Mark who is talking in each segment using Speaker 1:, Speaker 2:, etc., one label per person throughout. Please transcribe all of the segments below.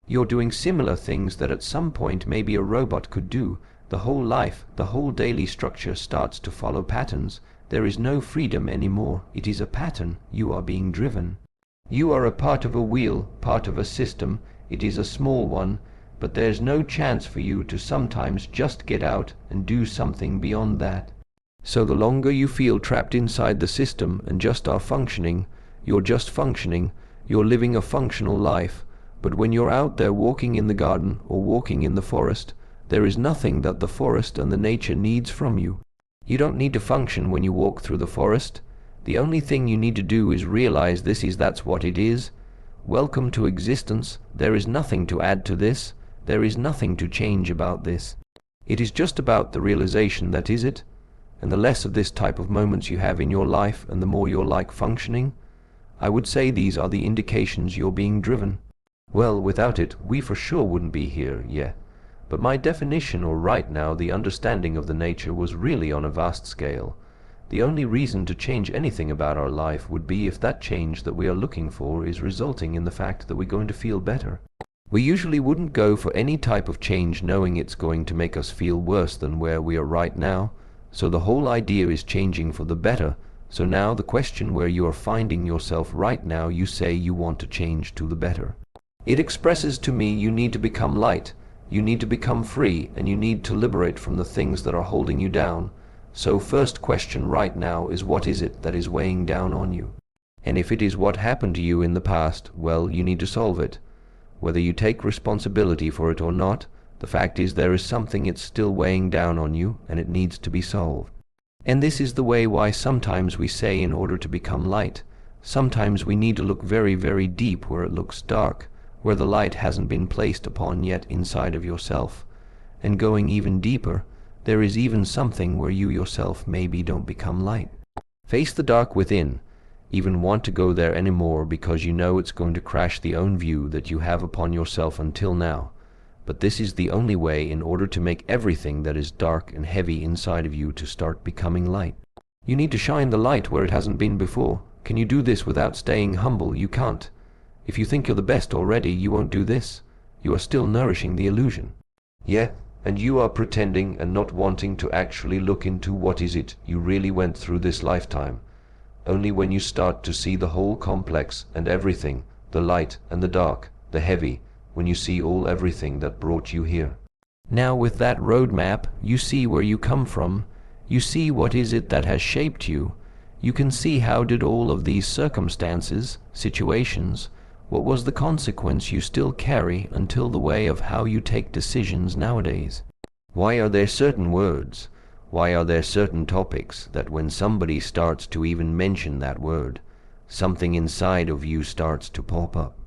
Speaker 1: You're doing similar things that at some point maybe a robot could do. The whole life, the whole daily structure starts to follow patterns. There is no freedom anymore. It is a pattern. You are being driven. You are a part of a wheel, part of a system. It is a small one, but there's no chance for you to sometimes just get out and do something beyond that. So the longer you feel trapped inside the system and just are functioning, you're just functioning, you're living a functional life. But when you're out there walking in the garden or walking in the forest, there is nothing that the forest and the nature needs from you. You don't need to function when you walk through the forest. The only thing you need to do is realize that's what it is. Welcome to existence. There is nothing to add to this. There is nothing to change about this. It is just about the realization that is it. And the less of this type of moments you have in your life and the more you're like functioning, I would say these are the indications you're being driven. Well, without it, we for sure wouldn't be here, yeah. But my definition, or right now, the understanding of the nature was really on a vast scale. The only reason to change anything about our life would be if that change that we are looking for is resulting in the fact that we're going to feel better. We usually wouldn't go for any type of change knowing it's going to make us feel worse than where we are right now. So the whole idea is changing for the better. So now the question where you are finding yourself right now, you say you want to change to the better. It expresses to me you need to become light, you need to become free, and you need to liberate from the things that are holding you down. So first question right now is, what is it that is weighing down on you? And if it is what happened to you in the past, well, you need to solve it. Whether you take responsibility for it or not, the fact is there is something it's still weighing down on you, and it needs to be solved. And this is the way why sometimes we say in order to become light, sometimes we need to look very, very deep where it looks dark, where the light hasn't been placed upon yet inside of yourself. And going even deeper, there is even something where you yourself maybe don't become light. Face the dark within. Even want to go there anymore because you know it's going to crash the own view that you have upon yourself until now. But this is the only way in order to make everything that is dark and heavy inside of you to start becoming light. You need to shine the light where it hasn't been before. Can you do this without staying humble? You can't. If you think you're the best already, you won't do this. You are still nourishing the illusion. Yeah, and you are pretending and not wanting to actually look into what is it you really went through this lifetime. Only when you start to see the whole complex and everything, the light and the dark, the heavy, when you see all everything that brought you here. Now with that roadmap, you see where you come from. You see what is it that has shaped you. You can see how did all of these circumstances, situations, what was the consequence you still carry until the way of how you take decisions nowadays. Why are there certain words? Why are there certain topics that when somebody starts to even mention that word, something inside of you starts to pop up?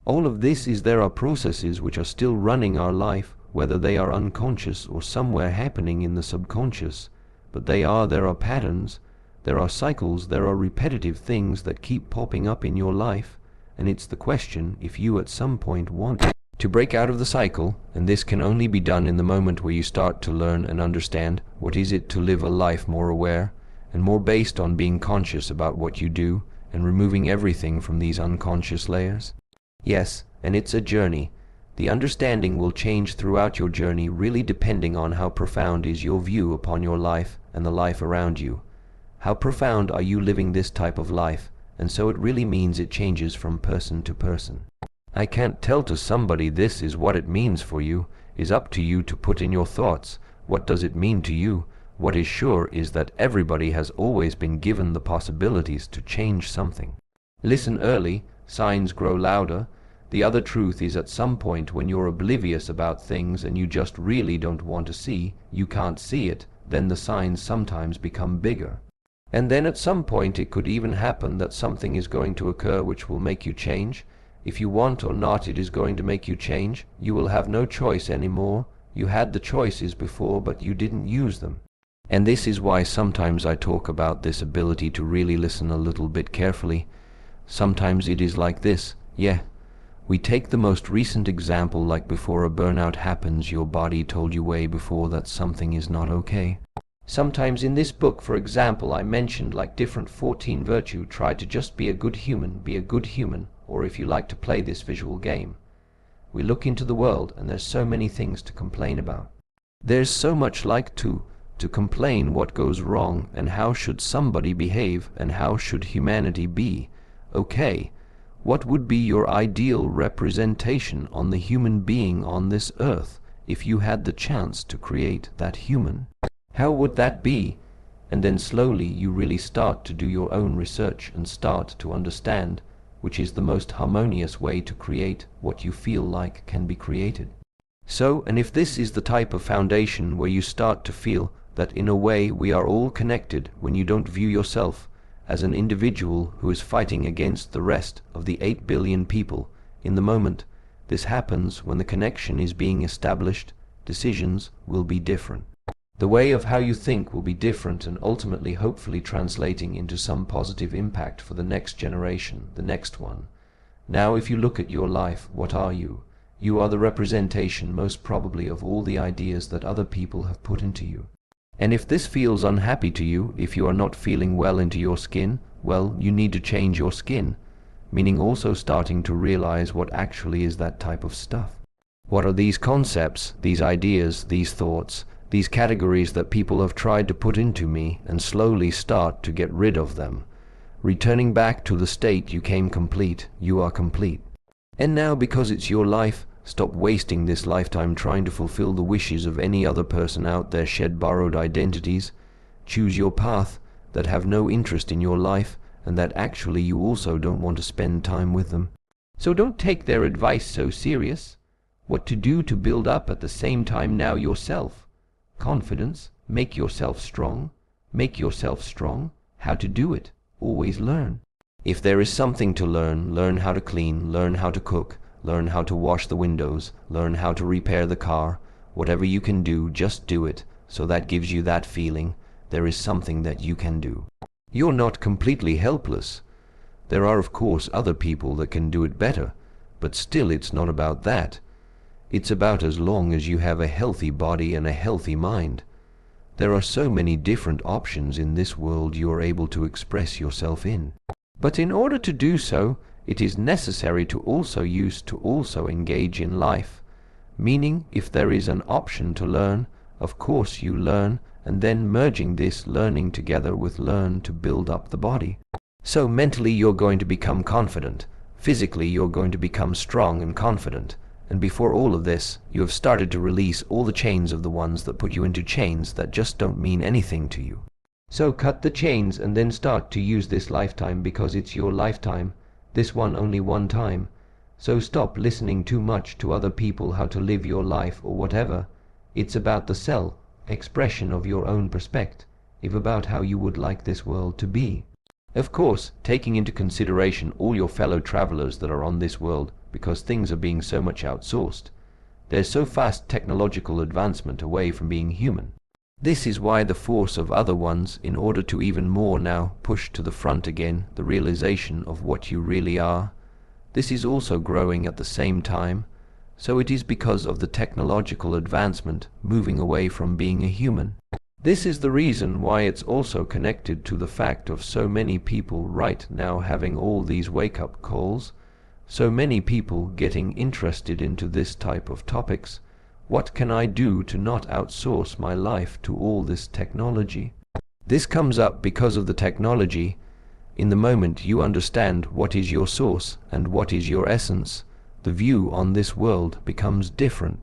Speaker 1: All of this is there are processes which are still running our life, whether they are unconscious or somewhere happening in the subconscious, but there are patterns, there are cycles, there are repetitive things that keep popping up in your life, and it's the question if you at some point want to break out of the cycle, and this can only be done in the moment where you start to learn and understand what is it to live a life more aware and more based on being conscious about what you do and removing everything from these unconscious layers. Yes, and it's a journey. The understanding will change throughout your journey, really depending on how profound is your view upon your life and the life around you. How profound are you living this type of life? And so it really means it changes from person to person. I can't tell to somebody this is what it means for you. It's up to you to put in your thoughts. What does it mean to you? What is sure is that everybody has always been given the possibilities to change something. Listen early, signs grow louder. The other truth is at some point when you're oblivious about things and you just really don't want to see, you can't see it, then the signs sometimes become bigger. And then at some point it could even happen that something is going to occur which will make you change. If you want or not, it is going to make you change. You will have no choice anymore. You had the choices before, but you didn't use them. And this is why sometimes I talk about this ability to really listen a little bit carefully. Sometimes it is like this. Yeah, we take the most recent example, like before a burnout happens, your body told you way before that something is not okay. Sometimes in this book, for example, I mentioned like different 14 virtue, try to just be a good human, or if you like to play this visual game. We look into the world and there's so many things to complain about. There's so much like to complain what goes wrong and how should somebody behave and how should humanity be. Okay, what would be your ideal representation on the human being on this earth if you had the chance to create that human? How would that be? And then slowly you really start to do your own research and start to understand which is the most harmonious way to create what you feel like can be created. So, and if this is the type of foundation where you start to feel that in a way we are all connected when you don't view yourself as an individual who is fighting against the rest of the 8 billion people in the moment, this happens when the connection is being established, decisions will be different. The way of how you think will be different and ultimately hopefully translating into some positive impact for the next generation, the next one. Now if you look at your life, what are you? You are the representation most probably of all the ideas that other people have put into you. And if this feels unhappy to you, if you are not feeling well into your skin, well, you need to change your skin, meaning also starting to realize what actually is that type of stuff. What are these concepts, these ideas, these thoughts, these categories that people have tried to put into me, and slowly start to get rid of them. Returning back to the state you came complete, you are complete. And now because it's your life, stop wasting this lifetime trying to fulfill the wishes of any other person out there, shed borrowed identities. Choose your path that have no interest in your life and that actually you also don't want to spend time with them. So don't take their advice so serious. What to do to build up at the same time now yourself. Confidence, make yourself strong. Make yourself strong. How to do it? Always learn. If there is something to learn, learn how to clean, learn how to cook, learn how to wash the windows, learn how to repair the car. Whatever you can do, just do it, so that gives you that feeling there is something that you can do. You're not completely helpless. There are of course other people that can do it better, but still it's not about that. It's about as long as you have a healthy body and a healthy mind. There are so many different options in this world you are able to express yourself in. But in order to do so, it is necessary to also engage in life. Meaning, if there is an option to learn, of course you learn, and then merging this learning together with learn to build up the body. So mentally you're going to become confident. Physically you're going to become strong and confident. And before all of this, you have started to release all the chains of the ones that put you into chains that just don't mean anything to you. So cut the chains and then start to use this lifetime because it's your lifetime, this one only one time. So stop listening too much to other people how to live your life or whatever. It's about the self, expression of your own perspective, about how you would like this world to be. Of course, taking into consideration all your fellow travelers that are on this world, because things are being so much outsourced. There's so fast technological advancement away from being human. This is why the force of other ones, in order to even more now push to the front again the realization of what you really are, this is also growing at the same time. So it is because of the technological advancement moving away from being a human. This is the reason why it's also connected to the fact of so many people right now having all these wake-up calls, so many people getting interested into this type of topics. What can I do to not outsource my life to all this technology? This comes up because of the technology. In the moment you understand what is your source and what is your essence, the view on this world becomes different.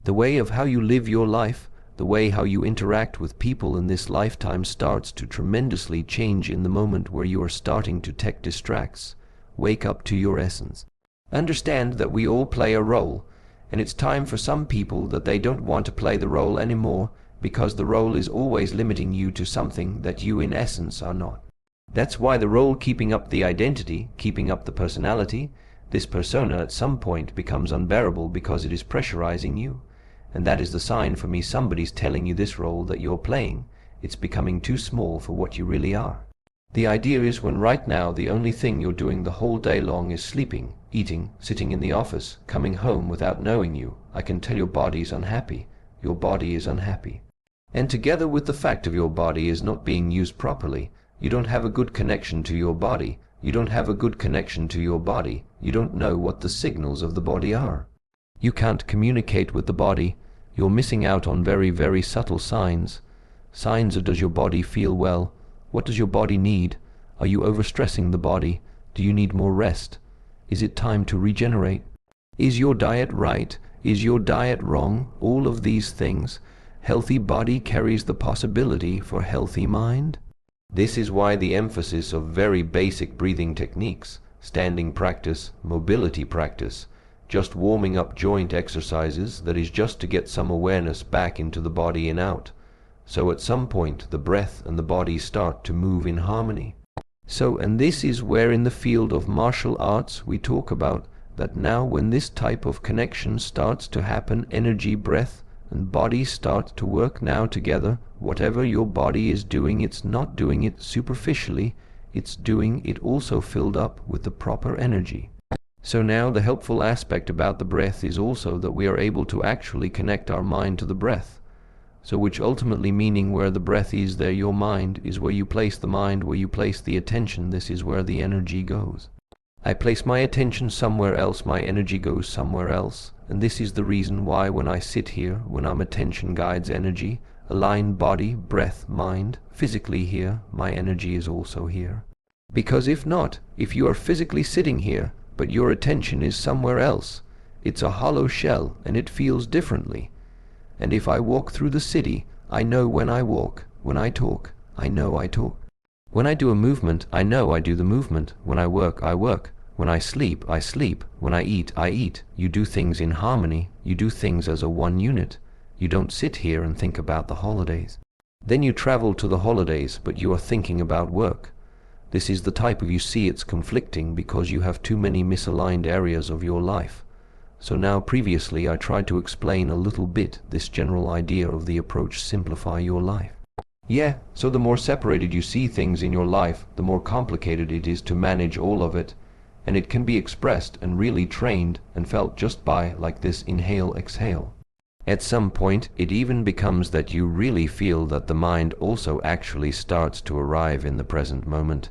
Speaker 1: The way of how you live your life, the way how you interact with people in this lifetime starts to tremendously change in the moment where you are starting to tech distracts. Wake up to your essence. Understand that we all play a role, and it's time for some people that they don't want to play the role anymore because the role is always limiting you to something that you in essence are not. That's why the role keeping up the identity, keeping up the personality, this persona at some point becomes unbearable because it is pressurizing you. And that is the sign for me somebody's telling you this role that you're playing, it's becoming too small for what you really are. The idea is when right now the only thing you're doing the whole day long is sleeping, eating, sitting in the office, coming home without knowing you, I can tell your body's unhappy. Your body is unhappy. And together with the fact of your body is not being used properly, you don't have a good connection to your body. You don't have a good connection to your body. You don't know what the signals of the body are. You can't communicate with the body. You're missing out on very, very subtle signs. Signs of, does your body feel well? What does your body need? Are you overstressing the body? Do you need more rest? Is it time to regenerate? Is your diet right? Is your diet wrong? All of these things. Healthy body carries the possibility for healthy mind. This is why the emphasis of very basic breathing techniques, standing practice, mobility practice, just warming up joint exercises, that is just to get some awareness back into the body and out. So at some point the breath and the body start to move in harmony. So, and this is where in the field of martial arts we talk about that now when this type of connection starts to happen, energy, breath, and body start to work now together. Whatever your body is doing, it's not doing it superficially, it's doing it also filled up with the proper energy. So now the helpful aspect about the breath is also that we are able to actually connect our mind to the breath. So which ultimately meaning where the breath is, there your mind is. Where you place the mind, where you place the attention, this is where the energy goes. I place my attention somewhere else, my energy goes somewhere else. And this is the reason why when I sit here, when I'm attention guides energy, align body, breath, mind, physically here, my energy is also here. Because if not, if you are physically sitting here, but your attention is somewhere else, it's a hollow shell and it feels differently. And if I walk through the city, I know when I walk. When I talk, I know I talk. When I do a movement, I know I do the movement. When I work, I work. When I sleep, I sleep. When I eat, I eat. You do things in harmony. You do things as a one unit. You don't sit here and think about the holidays. Then you travel to the holidays, but you are thinking about work. This is the type of, you see, it's conflicting because you have too many misaligned areas of your life. So now previously I tried to explain a little bit this general idea of the approach simplify your life. Yeah, so the more separated you see things in your life, the more complicated it is to manage all of it. And it can be expressed and really trained and felt just by like this inhale, exhale. At some point it even becomes that you really feel that the mind also actually starts to arrive in the present moment.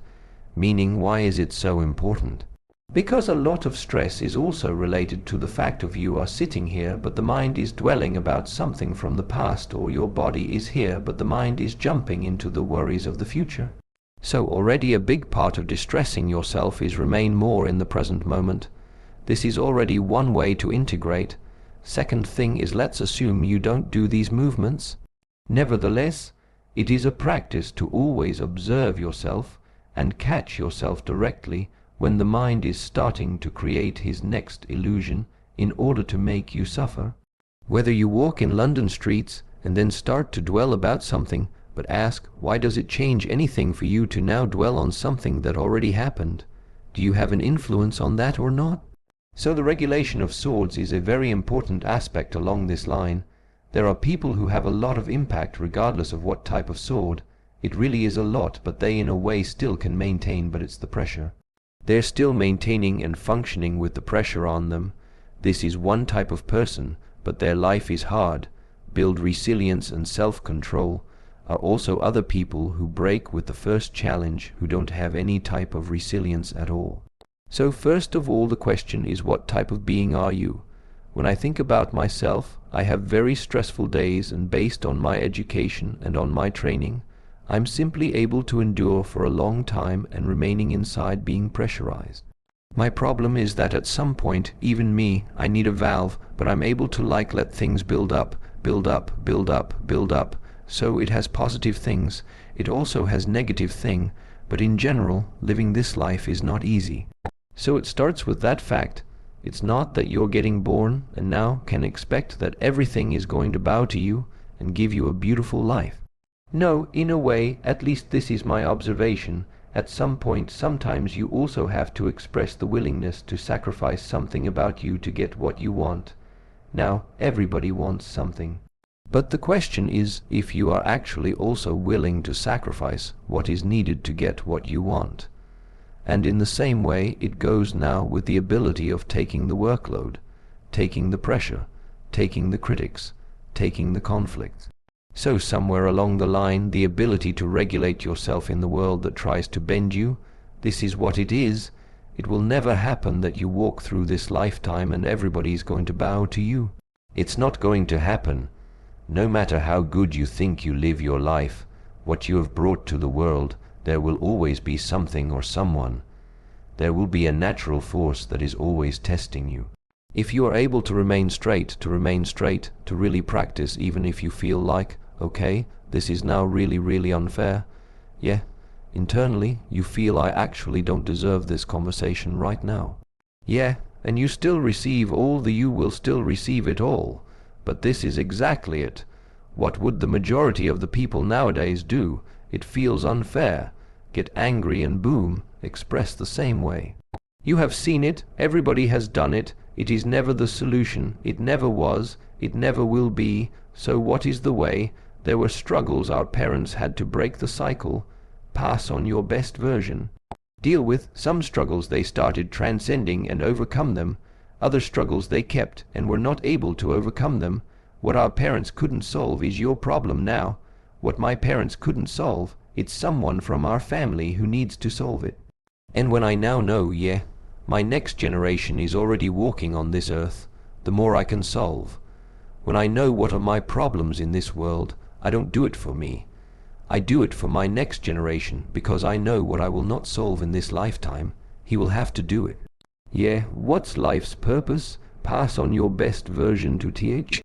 Speaker 1: Meaning, why is it so important? Because a lot of stress is also related to the fact of you are sitting here, but the mind is dwelling about something from the past, or your body is here, but the mind is jumping into the worries of the future. So already a big part of distressing yourself is remain more in the present moment. This is already one way to integrate. Second thing is, let's assume you don't do these movements. Nevertheless, it is a practice to always observe yourself and catch yourself directly when the mind is starting to create his next illusion in order to make you suffer. Whether you walk in London streets and then start to dwell about something, but ask, why does it change anything for you to now dwell on something that already happened? Do you have an influence on that or not? So the regulation of swords is a very important aspect along this line. There are people who have a lot of impact regardless of what type of sword. It really is a lot, but they in a way still can maintain, but it's the pressure. They're still maintaining and functioning with the pressure on them. This is one type of person, but their life is hard. Build resilience and self-control. Are also other people who break with the first challenge, who don't have any type of resilience at all. So first of all the question is, what type of being are you? When I think about myself, I have very stressful days, and based on my education and on my training, I'm simply able to endure for a long time and remaining inside being pressurized. My problem is that at some point, even me, I need a valve, but I'm able to let things build up, build up, build up, build up. So it has positive things, it also has negative thing, but in general, living this life is not easy. So it starts with that fact. It's not that you're getting born and now can expect that everything is going to bow to you and give you a beautiful life. No, in a way, at least this is my observation, at some point sometimes you also have to express the willingness to sacrifice something about you to get what you want. Now, everybody wants something. But the question is if you are actually also willing to sacrifice what is needed to get what you want. And in the same way it goes now with the ability of taking the workload, taking the pressure, taking the critics, taking the conflict. So somewhere along the line, the ability to regulate yourself in the world that tries to bend you, this is what it is. It will never happen that you walk through this lifetime and everybody's going to bow to you. It's not going to happen. No matter how good you think you live your life, what you have brought to the world, there will always be something or someone. There will be a natural force that is always testing you. If you are able to remain straight, to really practice, even if you feel like, okay, this is now really unfair. Yeah, internally you feel I actually don't deserve this conversation right now. Yeah, and you still receive all you will still receive it all. But this is exactly it. What would the majority of the people nowadays do? It feels unfair. Get angry and boom, express the same way. You have seen it, everybody has done it. It is never the solution. It never was. It never will be. So what is the way? There were struggles our parents had to break the cycle. Pass on your best version. Deal with some struggles they started transcending and overcome them. Other struggles they kept and were not able to overcome them. What our parents couldn't solve is your problem now. What my parents couldn't solve, it's someone from our family who needs to solve it. And when I now know, yeah, my next generation is already walking on this earth, the more I can solve. When I know what are my problems in this world, I don't do it for me. I do it for my next generation, because I know what I will not solve in this lifetime, he will have to do it. Yeah, what's life's purpose? Pass on your best version to TH.